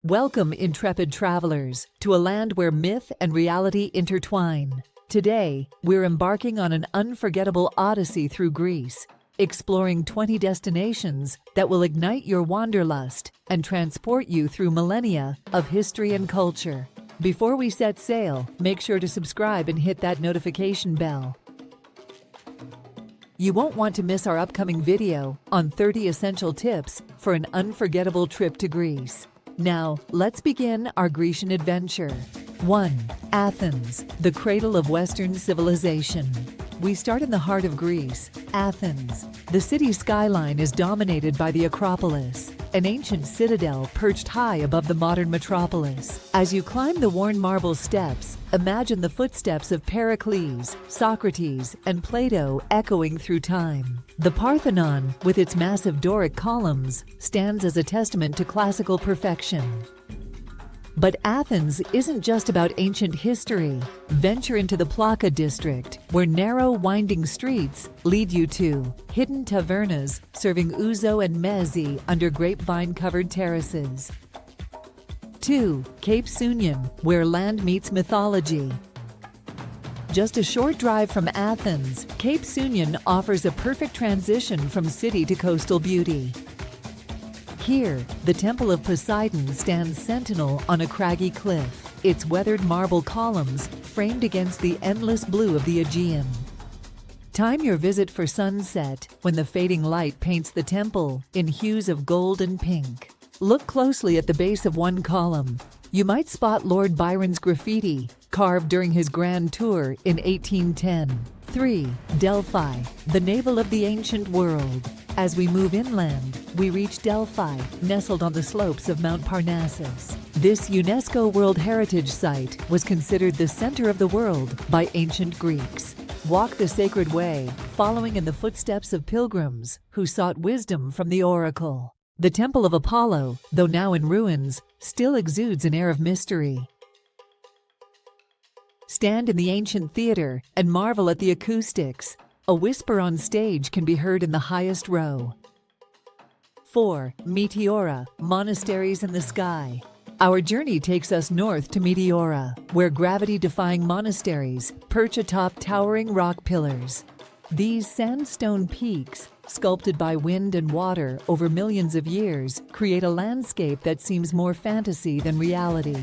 Welcome, intrepid travelers, to a land where myth and reality intertwine. Today, we're embarking on an unforgettable odyssey through Greece, exploring 20 destinations that will ignite your wanderlust and transport you through millennia of history and culture. Before we set sail, make sure to subscribe and hit that notification bell. You won't want to miss our upcoming video on 30 essential tips for an unforgettable trip to Greece. Now, let's begin our Grecian adventure. 1. Athens, the cradle of Western civilization. We start in the heart of Greece, Athens. The city's skyline is dominated by the Acropolis, an ancient citadel perched high above the modern metropolis. As you climb the worn marble steps, imagine the footsteps of Pericles, Socrates, and Plato echoing through time. The Parthenon, with its massive Doric columns, stands as a testament to classical perfection. But Athens isn't just about ancient history. Venture into the Plaka district, where narrow, winding streets lead you to hidden tavernas serving ouzo and meze under grapevine-covered terraces. 2. Cape Sounion, where land meets mythology. Just a short drive from Athens, Cape Sounion offers a perfect transition from city to coastal beauty. Here, the Temple of Poseidon stands sentinel on a craggy cliff, its weathered marble columns framed against the endless blue of the Aegean. Time your visit for sunset, when the fading light paints the temple in hues of gold and pink. Look closely at the base of one column. You might spot Lord Byron's graffiti, carved during his grand tour in 1810. 3. Delphi, the navel of the ancient world. As we move inland, we reach Delphi, nestled on the slopes of Mount Parnassus. This UNESCO World Heritage Site was considered the center of the world by ancient Greeks. Walk the sacred way, following in the footsteps of pilgrims who sought wisdom from the oracle. The Temple of Apollo, though now in ruins, still exudes an air of mystery. Stand in the ancient theater and marvel at the acoustics. A whisper on stage can be heard in the highest row. 4. Meteora, monasteries in the sky. Our journey takes us north to Meteora, where gravity-defying monasteries perch atop towering rock pillars. These sandstone peaks, sculpted by wind and water over millions of years, create a landscape that seems more fantasy than reality.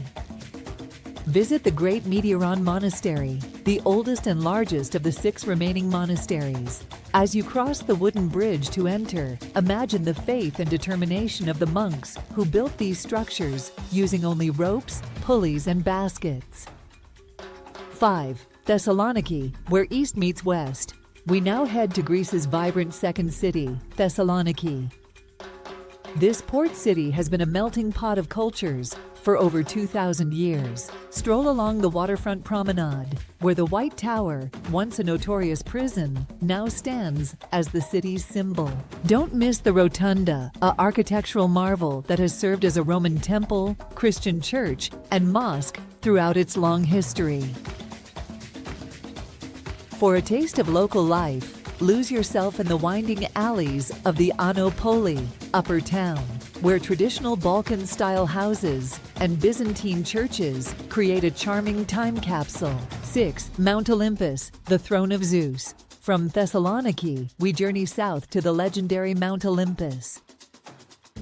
Visit the Great Meteoron Monastery, the oldest and largest of the 6 remaining monasteries. As you cross the wooden bridge to enter, imagine the faith and determination of the monks who built these structures using only ropes, pulleys, and baskets. 5. Thessaloniki, where east meets west. We now head to Greece's vibrant second city, Thessaloniki. This port city has been a melting pot of cultures for over 2,000 years. Stroll along the waterfront promenade, where the White Tower, once a notorious prison, now stands as the city's symbol. Don't miss the Rotunda, an architectural marvel that has served as a Roman temple, Christian church, and mosque throughout its long history. For a taste of local life, lose yourself in the winding alleys of the Anopoli, Upper Town, where traditional Balkan-style houses and Byzantine churches create a charming time capsule. 6. Mount Olympus, the throne of Zeus. From Thessaloniki, we journey south to the legendary Mount Olympus.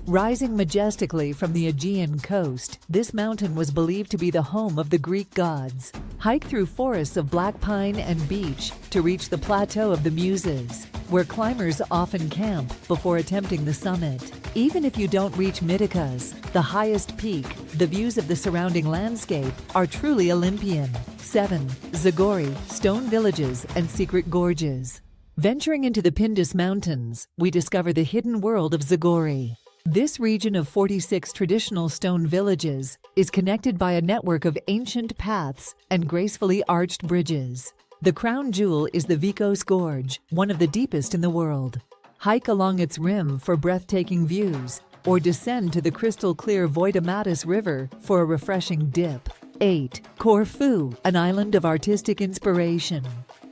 Rising majestically from the Aegean coast, this mountain was believed to be the home of the Greek gods. Hike through forests of black pine and beech to reach the Plateau of the Muses, where climbers often camp before attempting the summit. Even if you don't reach Mytikas, the highest peak, the views of the surrounding landscape are truly Olympian. 7. Zagori, stone villages and secret gorges. Venturing into the Pindus Mountains, we discover the hidden world of Zagori. This region of 46 traditional stone villages is connected by a network of ancient paths and gracefully arched bridges. The crown jewel is the Vikos Gorge, one of the deepest in the world. Hike along its rim for breathtaking views, or descend to the crystal-clear Voidomatis River for a refreshing dip. 8. Corfu, an island of artistic inspiration.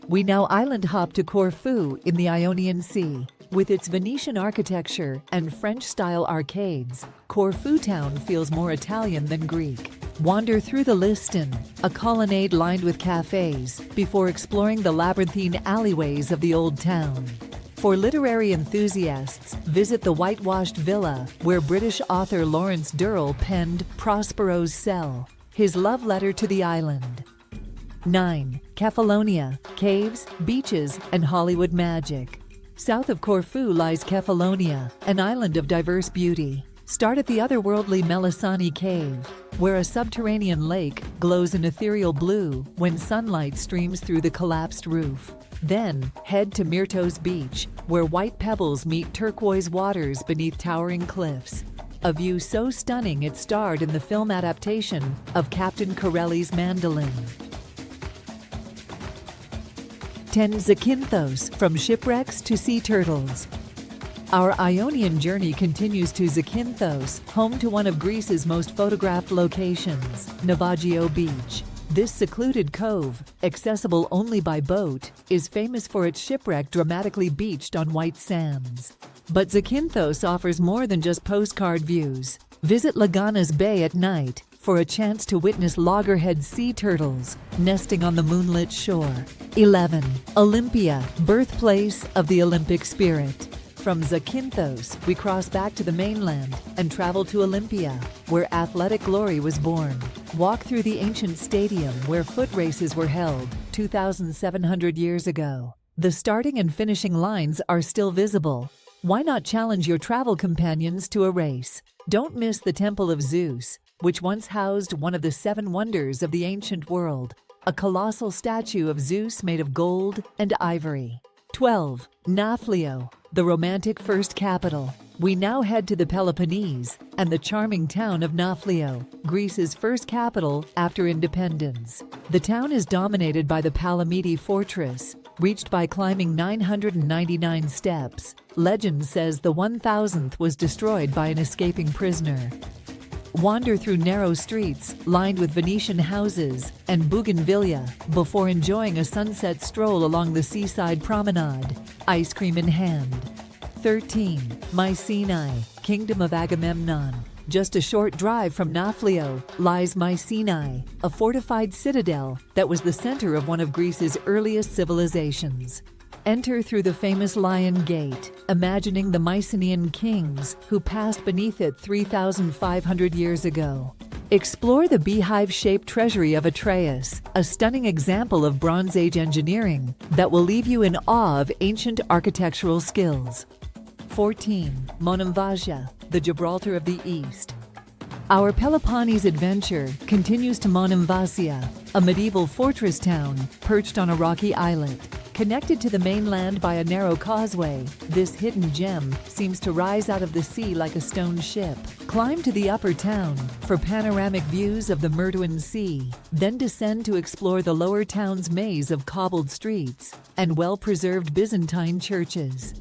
We now island hop to Corfu in the Ionian Sea. With its Venetian architecture and French-style arcades, Corfu town feels more Italian than Greek. Wander through the Liston, a colonnade lined with cafes, before exploring the labyrinthine alleyways of the old town. For literary enthusiasts, visit the whitewashed villa where British author Lawrence Durrell penned Prospero's Cell, his love letter to the island. 9. Kefalonia, caves, beaches, and Hollywood magic. South of Corfu lies Kefalonia, an island of diverse beauty. Start at the otherworldly Melisani Cave, where a subterranean lake glows an ethereal blue when sunlight streams through the collapsed roof. Then, head to Myrtos Beach, where white pebbles meet turquoise waters beneath towering cliffs. A view so stunning it starred in the film adaptation of Captain Corelli's Mandolin. 10. Zakynthos, from shipwrecks to sea turtles. Our Ionian journey continues to Zakynthos, home to one of Greece's most photographed locations, Navajo Beach. This secluded cove, accessible only by boat, is famous for its shipwreck dramatically beached on white sands. But Zakynthos offers more than just postcard views. Visit Lagana's Bay at night for a chance to witness loggerhead sea turtles nesting on the moonlit shore. 11. Olympia, birthplace of the Olympic spirit. From Zakynthos, we cross back to the mainland and travel to Olympia, where athletic glory was born. Walk through the ancient stadium where foot races were held 2,700 years ago. The starting and finishing lines are still visible. Why not challenge your travel companions to a race? Don't miss the Temple of Zeus, which once housed one of the 7 wonders of the ancient world, a colossal statue of Zeus made of gold and ivory. 12. Nafplio, the romantic first capital. We now head to the Peloponnese and the charming town of Nafplio, Greece's first capital after independence. The town is dominated by the Palamidi fortress, reached by climbing 999 steps. Legend says the 1000th was destroyed by an escaping prisoner. Wander through narrow streets lined with Venetian houses and bougainvillea before enjoying a sunset stroll along the seaside promenade, ice cream in hand. 13. Mycenae, Kingdom of Agamemnon. Just a short drive from Nafplio lies Mycenae, a fortified citadel that was the center of one of Greece's earliest civilizations. Enter through the famous Lion Gate, imagining the Mycenaean kings who passed beneath it 3,500 years ago. Explore the beehive-shaped treasury of Atreus, a stunning example of Bronze Age engineering that will leave you in awe of ancient architectural skills. 14. Monemvasia, the Gibraltar of the East. Our Peloponnese adventure continues to Monemvasia, a medieval fortress town perched on a rocky islet. Connected to the mainland by a narrow causeway, this hidden gem seems to rise out of the sea like a stone ship. Climb to the upper town for panoramic views of the Myrtuan Sea, then descend to explore the lower town's maze of cobbled streets and well-preserved Byzantine churches.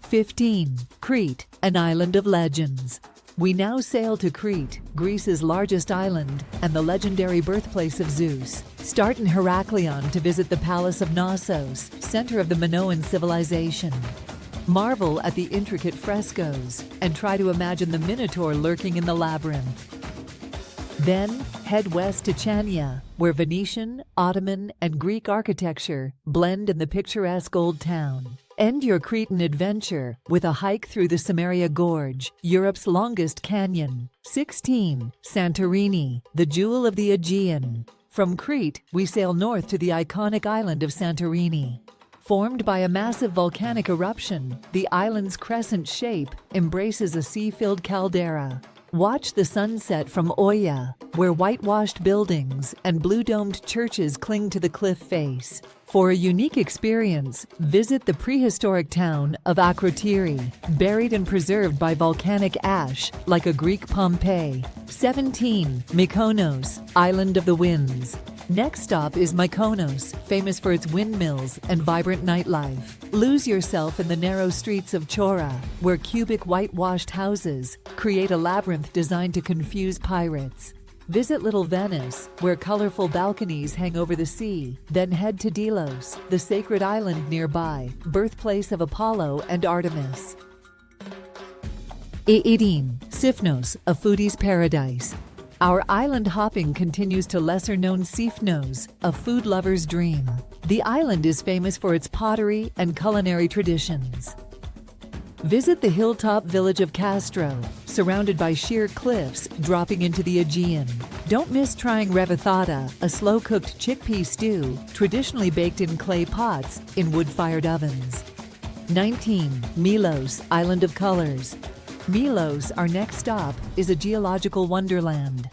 15. Crete, an island of legends. We now sail to Crete, Greece's largest island and the legendary birthplace of Zeus. Start in Heraklion to visit the Palace of Knossos, center of the Minoan civilization. Marvel at the intricate frescoes and try to imagine the Minotaur lurking in the labyrinth. Then, head west to Chania, where Venetian, Ottoman, and Greek architecture blend in the picturesque old town. End your Cretan adventure with a hike through the Samaria Gorge, Europe's longest canyon. 16. Santorini, the jewel of the Aegean. From Crete, we sail north to the iconic island of Santorini. Formed by a massive volcanic eruption, the island's crescent shape embraces a sea-filled caldera. Watch the sunset from Oia, where whitewashed buildings and blue-domed churches cling to the cliff face. For a unique experience, visit the prehistoric town of Akrotiri, buried and preserved by volcanic ash like a Greek Pompeii. 17. Mykonos, Island of the Winds. Next stop is Mykonos, famous for its windmills and vibrant nightlife. Lose yourself in the narrow streets of Chora, where cubic whitewashed houses create a labyrinth designed to confuse pirates. Visit Little Venice, where colorful balconies hang over the sea. Then head to Delos, the sacred island nearby, birthplace of Apollo and Artemis. 18. Sifnos, a foodie's paradise. Our island hopping continues to lesser-known Sifnos, a food lover's dream. The island is famous for its pottery and culinary traditions. Visit the hilltop village of Castro, surrounded by sheer cliffs dropping into the Aegean. Don't miss trying revathata, a slow-cooked chickpea stew, traditionally baked in clay pots in wood-fired ovens. 19. Milos, Island of Colors. Milos, our next stop, is a geological wonderland.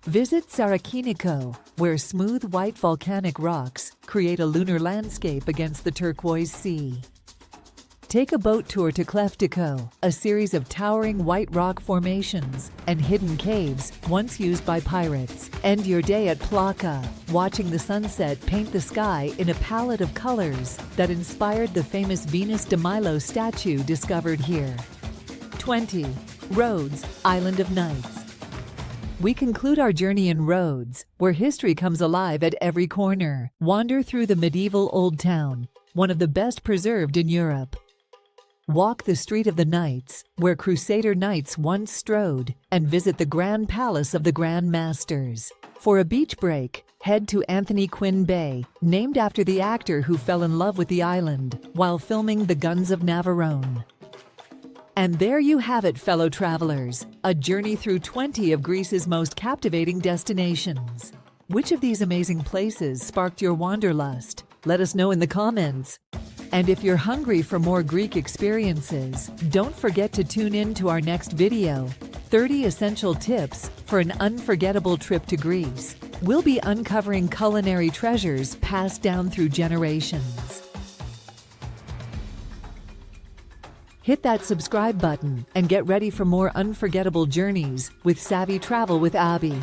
Visit Zakynthos, where smooth white volcanic rocks create a lunar landscape against the turquoise sea. Take a boat tour to Kefalonia, a series of towering white rock formations and hidden caves once used by pirates. End your day at Plaka, watching the sunset paint the sky in a palette of colors that inspired the famous Venus de Milo statue discovered here. 20. Rhodes, Island of Nights. We conclude our journey in Rhodes, where history comes alive at every corner. Wander through the medieval Old Town, one of the best preserved in Europe. Walk the Street of the Knights, where Crusader knights once strode, and visit the Grand Palace of the Grand Masters. For a beach break, head to Anthony Quinn Bay, named after the actor who fell in love with the island while filming The Guns of Navarone. And there you have it, fellow travelers, a journey through 20 of Greece's most captivating destinations. Which of these amazing places sparked your wanderlust? Let us know in the comments. And if you're hungry for more Greek experiences, don't forget to tune in to our next video, 30 Essential Tips for an Unforgettable Trip to Greece. We'll be uncovering culinary treasures passed down through generations. Hit that subscribe button and get ready for more unforgettable journeys with Savvy Travel with Abby.